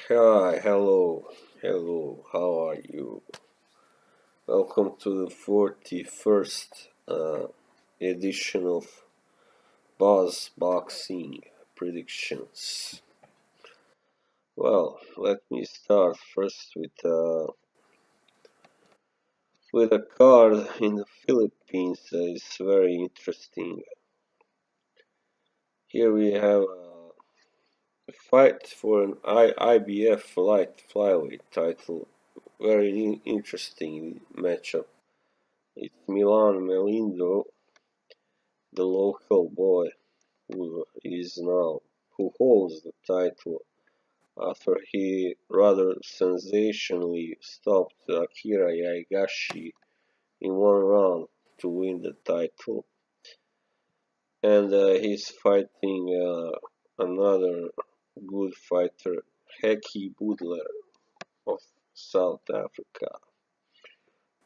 Hi, hello, how are you? Welcome to the 41st edition of Buzz Boxing Predictions. Well, let me start first with a card in the Philippines that is very interesting. Here we have a fight for an IBF light flyweight title. Very interesting matchup. It's Milan Melindo, the local boy who holds the title after he rather sensationally stopped Akira Yaigashi in one round to win the title, and he's fighting another good fighter, Heki Budler of South Africa,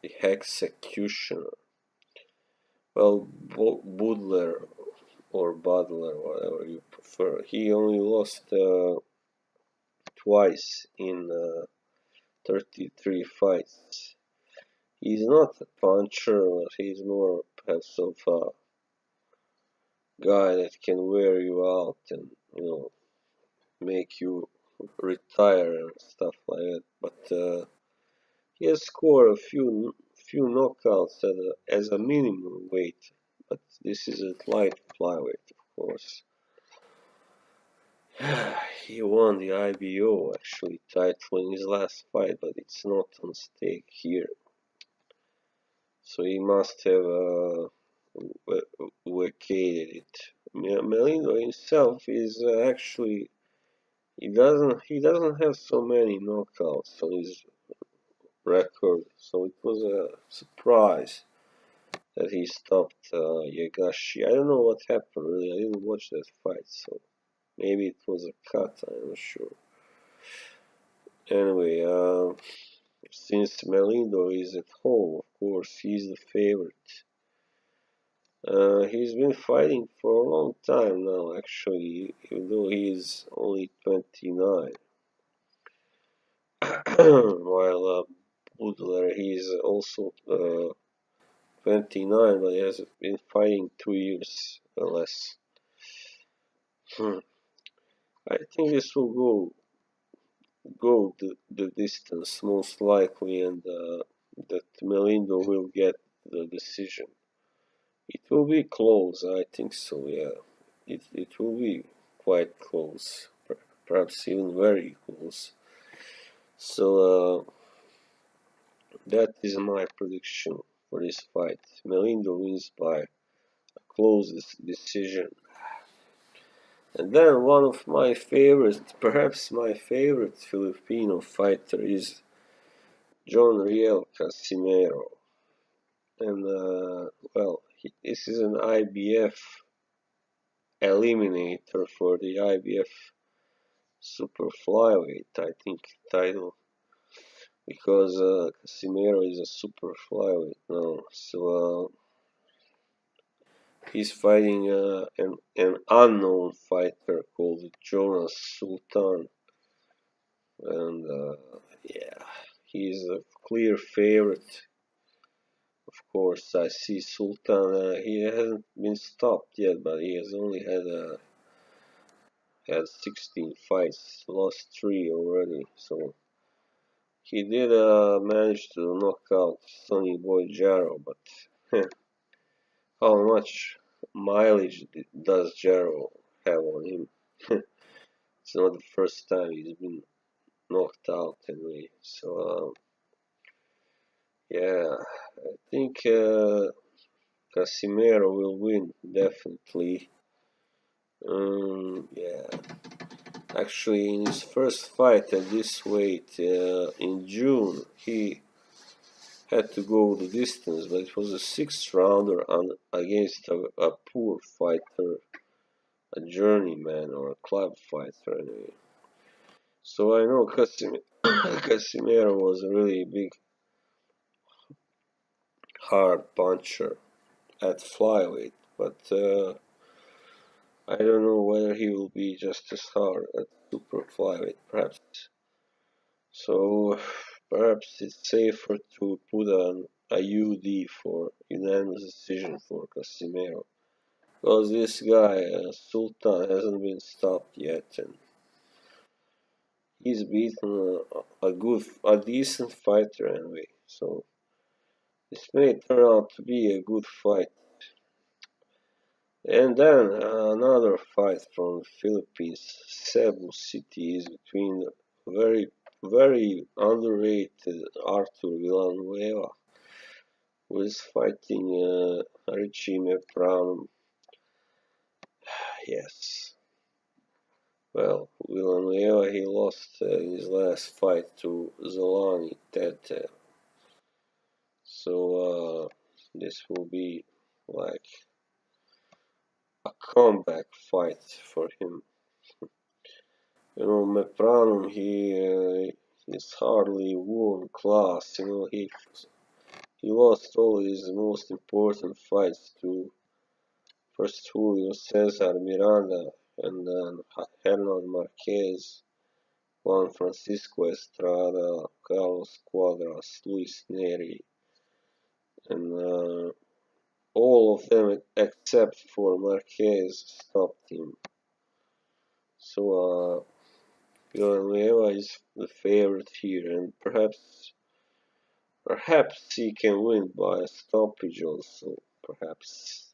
the Hexecutioner. Well, Budler or Butler, whatever you prefer. He only lost twice in 33 fights. He's not a puncher, but he's more perhaps of a guy that can wear you out and make you retire and stuff like that. But he has scored a few knockouts as a minimum weight. But this is a light flyweight, of course. He won the IBO actually title in his last fight, but it's not on stake here. So he must have vacated it. Melindo himself is actually he doesn't have so many knockouts on his record, so it was a surprise that he stopped Yagashi. I don't know what happened really. I didn't watch that fight, so maybe it was a cut. I'm not sure. Anyway, since Melindo is at home, of course, he's the favorite. He's been fighting for a long time now, actually, even though he is only 29. While Budler, he's also 29, but he has been fighting 2 years or less. I think this will go the distance most likely, and that Melindo will get the decision. It will be close, I think so, yeah. It will be quite close, perhaps even very close. So that is my prediction for this fight. Melindo wins by a close decision. And then one of my favorite, perhaps my favorite Filipino fighter is John Riel Casimero. And well, this is an IBF eliminator for the IBF super flyweight, I think, title, because Casimero is a super flyweight now. So he's fighting an unknown fighter called Jonas Sultan, and yeah, he's a clear favorite. Of course, I see Sultan. He hasn't been stopped yet, but he has only had 16 fights, lost 3 already. So he did manage to knock out Sonny Boy Jarrow, but how much mileage does Jarrow have on him? It's not the first time he's been knocked out anyway. So yeah, I think Casimero will win definitely. Yeah. Actually, in his first fight at this weight in June, he had to go the distance, but it was a 6th rounder against a poor fighter, a journeyman or a club fighter anyway. So I know Casimero was a really big, hard puncher at flyweight, but I don't know whether he will be just as hard at super flyweight. Perhaps So perhaps it's safer to put an IUD for unanimous decision for Casimiro. Because this guy, Sultan, hasn't been stopped yet, and he's beaten a decent fighter anyway. So this may turn out to be a good fight. And then another fight from the Philippines, Cebu City, is between very underrated Arthur Villanueva, who is fighting Richie Mepram. Yes. Well, Villanueva, he lost in his last fight to Zolani Tete. So this will be like a comeback fight for him. You know, Mepranum, he's hardly world class. You know, he lost all his most important fights to first Julio Cesar Miranda and then Hernan Marquez, Juan Francisco Estrada, Carlos Cuadras, Luis Neri, and all of them except for Marquez stopped him. So Villanueva is the favorite here, and perhaps he can win by a stoppage also. Perhaps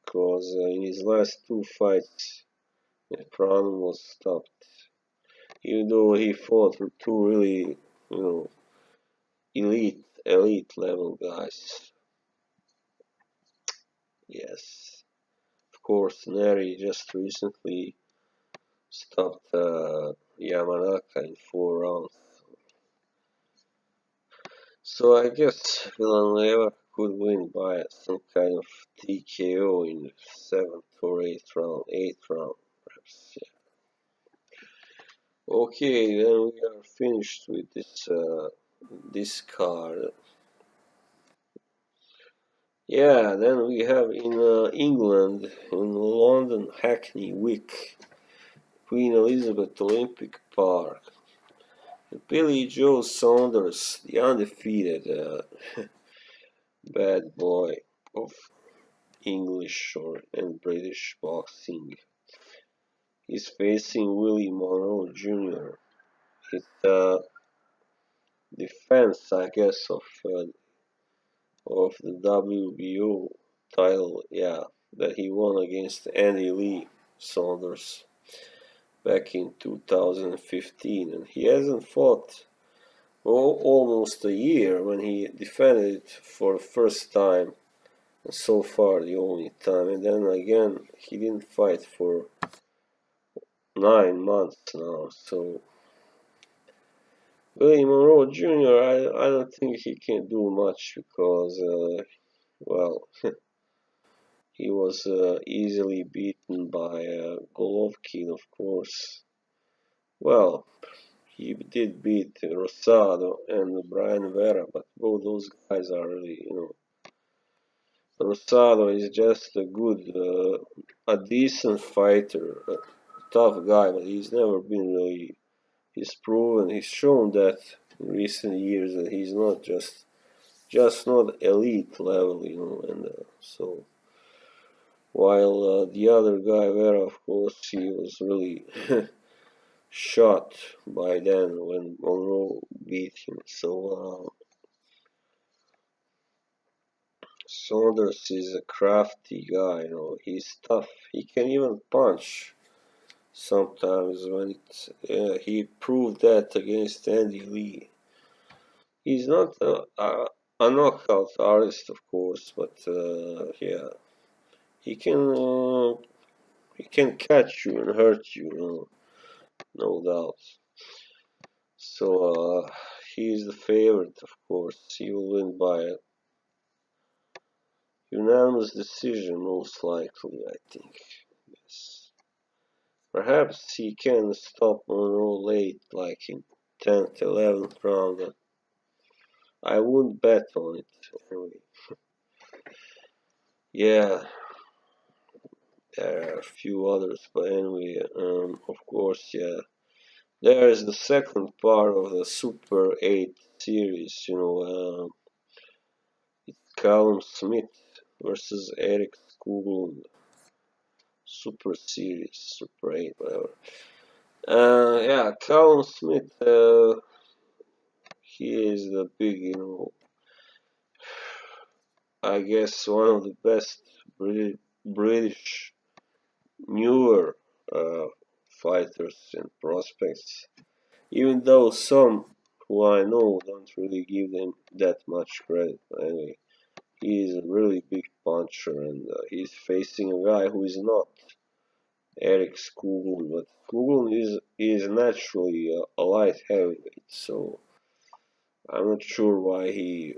because in his last two fights, Brown was stopped. Even though he fought two really, you know, elite level guys. Yes, of course, Neri just recently stopped Yamanaka in 4 rounds. So I guess Villanueva could win by some kind of TKO in the 7th or 8th round, 8th round, perhaps. Yeah. Okay, then we are finished with this card. Yeah, then we have in England, in London Hackney Wick, Queen Elizabeth Olympic Park. Billy Joe Saunders, the undefeated bad boy of English and British boxing, is facing Willie Monroe Jr. It's defense, I guess, of the WBO title, yeah, that he won against Andy Lee Saunders back in 2015, and he hasn't fought almost a year when he defended it for the first time, and so far the only time, and then again he didn't fight for 9 months now. So Willie Monroe Jr., I don't think he can do much because, well, he was easily beaten by Golovkin, of course. Well, he did beat Rosado and Brian Vera, but both those guys are really, you know, Rosado is just a decent fighter, a tough guy, but he's never been really. He's proven, he's shown that in recent years that he's not just not elite level, you know, and so while the other guy, Vera, of course, he was really shot by then when Monroe beat him. So Saunders is a crafty guy, you know. He's tough. He can even punch sometimes when it's. He proved that against Andy Lee. He's not a knockout artist, of course, but yeah, he can uh, he can catch you and hurt you, you know, no doubt. So he is the favorite, of course. He will win by a unanimous decision, most likely, I think. Yes. Perhaps he can stop Monroe late, like in 10th, 11th round. But I wouldn't bet on it anyway. Yeah, there are a few others, but anyway, of course, yeah. There is the second part of the Super 8 series, it's Callum Smith versus Erik Skoglund. Super series, Super 8, whatever. Yeah, Callum Smith, he is the big, I guess one of the best British newer fighters and prospects. Even though some who I know don't really give them that much credit. Anyway, he is a really big puncher, and he's facing a guy who is not Erik Skoglund, but Skoglund is naturally a light heavyweight, so I'm not sure why he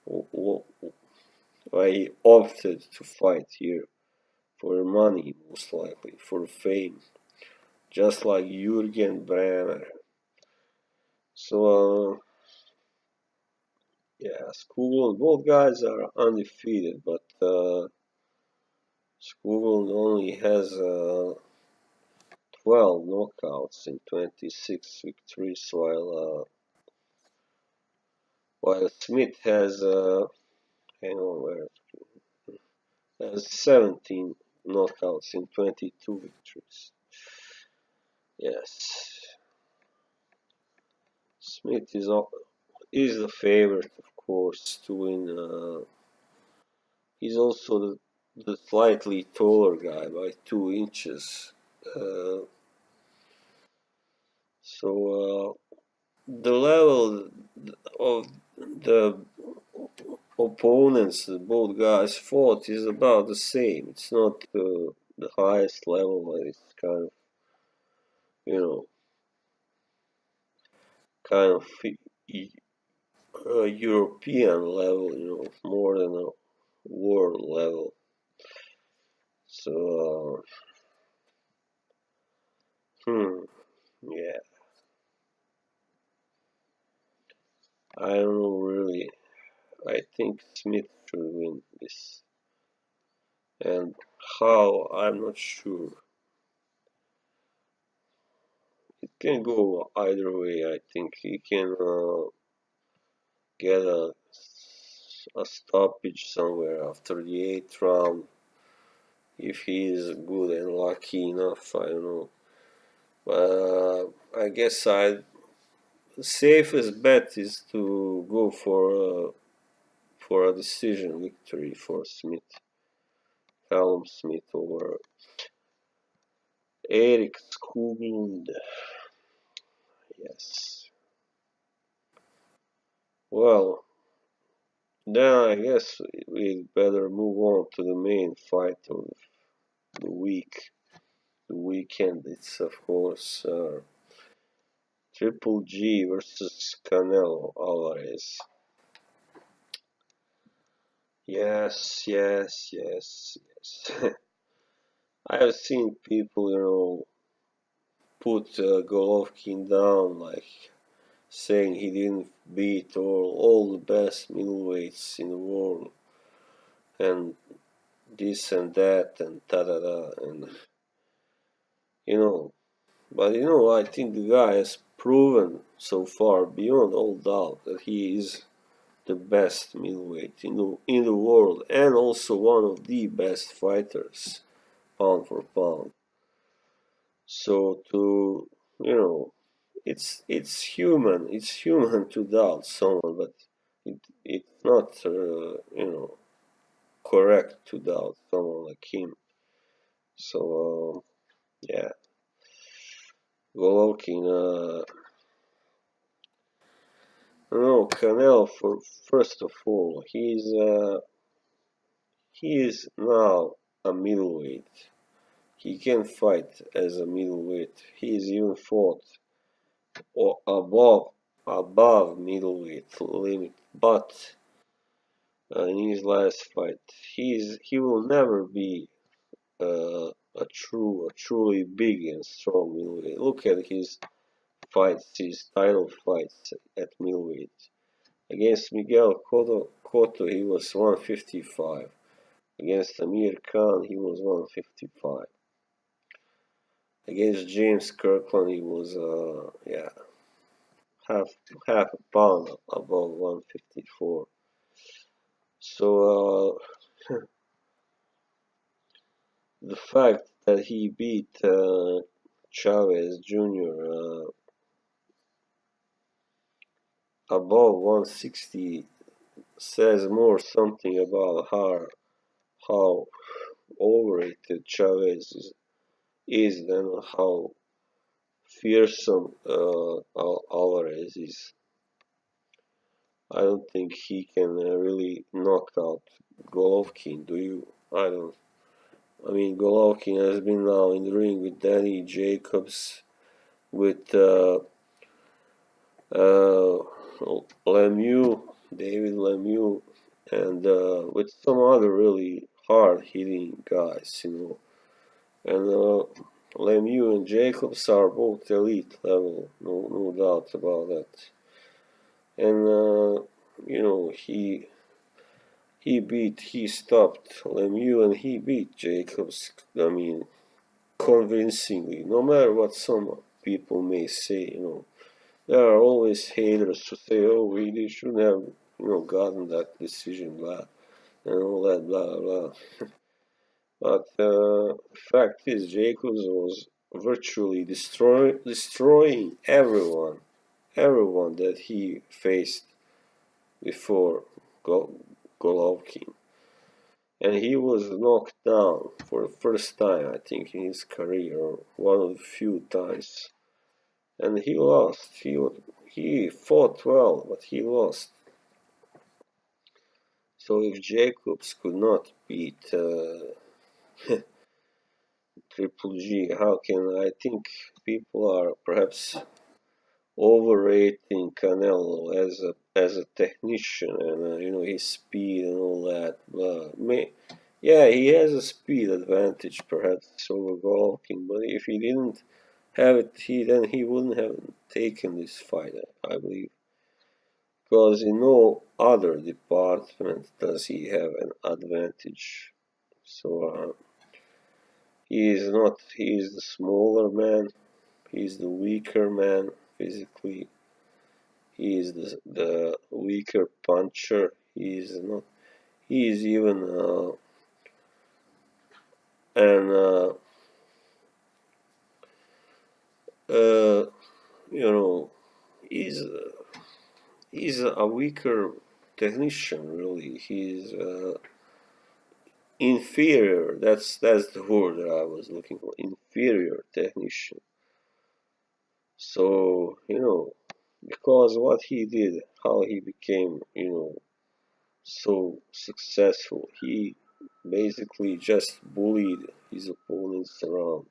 why he opted to fight here for money, most likely for fame, just like Jürgen Brenner. So yeah, Skoglund, both guys are undefeated, but Skoglund only has 12 knockouts and 26 victories, while Smith has hang on, where has 17 knockouts and 22 victories. Yes, Smith is the favorite, of course, to win. He's also the slightly taller guy by 2 inches. Uh, so the level of the opponents that both guys fought is about the same. It's not the highest level, but it's you know, kind of European level, more than a world level. So, yeah, I don't know really. I think Smith should win this. And how, I'm not sure. It can go either way. I think he can get a stoppage somewhere after the 8th round if he is good and lucky enough. I don't know. I guess the safest bet is to go for a decision victory for Smith, Callum Smith over Erik Skoglund. Yes. Well, then I guess we better move on to the main fight of the week, the weekend. It's of course Triple G versus Canelo Alvarez. Yes, yes, yes, yes. I have seen people, put Golovkin down, like saying he didn't beat all the best middleweights in the world, and this and that, and da da da, and you know. But I think the guy has proven so far, beyond all doubt, that he is the best middleweight in the world, and also one of the best fighters, pound for pound. So you know, it's human to doubt someone, but it's not correct to doubt someone like him. So yeah, Golovkin, no, Canelo, for first of all, he is now a middleweight. He can fight as a middleweight. He is even fought or above middleweight limit, but in his last fight, he will never be a truly big and strong middleweight. Look at his fights, his title fights at middleweight. Against Miguel Cotto, he was 155. Against Amir Khan, he was 155. Against James Kirkland, he was yeah, half half a pound above 154. So the fact that he beat Chavez Jr. Above 160 says more something about how overrated Chavez is than how fearsome Alvarez is. I don't think he can really knock out Golovkin, do you? I don't. I mean, Golovkin has been now in the ring with Danny Jacobs, with uh, Lemieux, David Lemieux, and with some other really hard-hitting guys, And Lemieux and Jacobs are both elite level, no doubt about that. And he stopped Lemieux and he beat Jacobs. I mean, convincingly. No matter what some people may say, there are always haters to say, "Oh, we shouldn't have, gotten that decision, blah, and all that, blah blah." But the fact is, Jacobs was virtually destroying everyone that he faced before Golovkin. And he was knocked down for the first time, I think, in his career, or one of the few times. And he lost. He fought well, but he lost. So if Jacobs could not beat Triple G, how can I think people are perhaps overrating Canelo as a technician and his speed and all that. Yeah, he has a speed advantage perhaps over Golovkin, but if he didn't have it, he wouldn't have taken this fight, I believe, because in no other department does he have an advantage. So he is not. He is the smaller man. He is the weaker man physically. He is the weaker puncher. He is not. He is even and uh, you know he's he's a weaker technician. Really, he's inferior. That's the word that I was looking for. Inferior technician. So because what he did, how he became so successful. He basically just bullied his opponents around,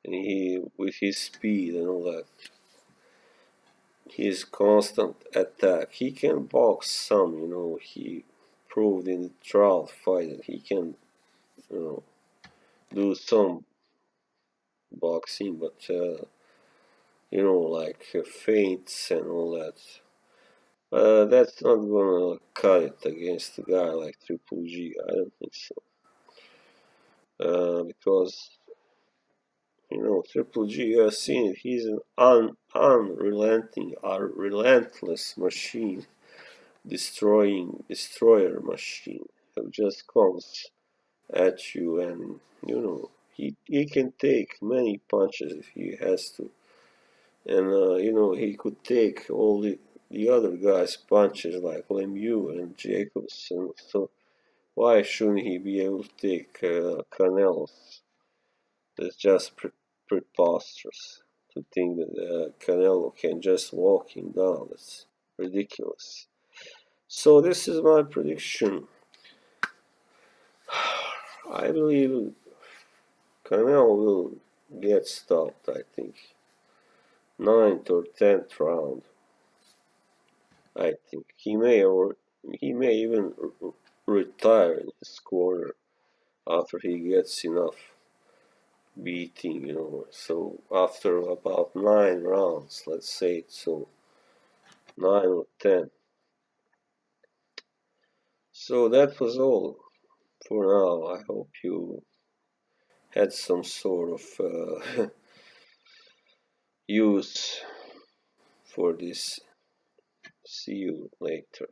and he, with his speed and all that, his constant attack, he can box some. He proved in the trial fight that he can, you know, do some boxing, but like feints and all that. That's not gonna cut it against a guy like Triple G. I don't think so. Because Triple G, you have seen it. He's an unrelenting, relentless machine, destroyer machine. Who just comes at you, and he can take many punches if he has to, and he could take all the other guys' punches like Lemieux and Jacobs, and so why shouldn't he be able to take Canelo's? That's just preposterous to think that Canelo can just walk him down. That's ridiculous. So this is my prediction. I believe Canelo will get stopped. I think ninth or 10th round. I think he may even retire in his corner after he gets enough beating, So after about 9 rounds, let's say it, so 9 or 10. So that was all for now. I hope you had some sort of use for this. See you later.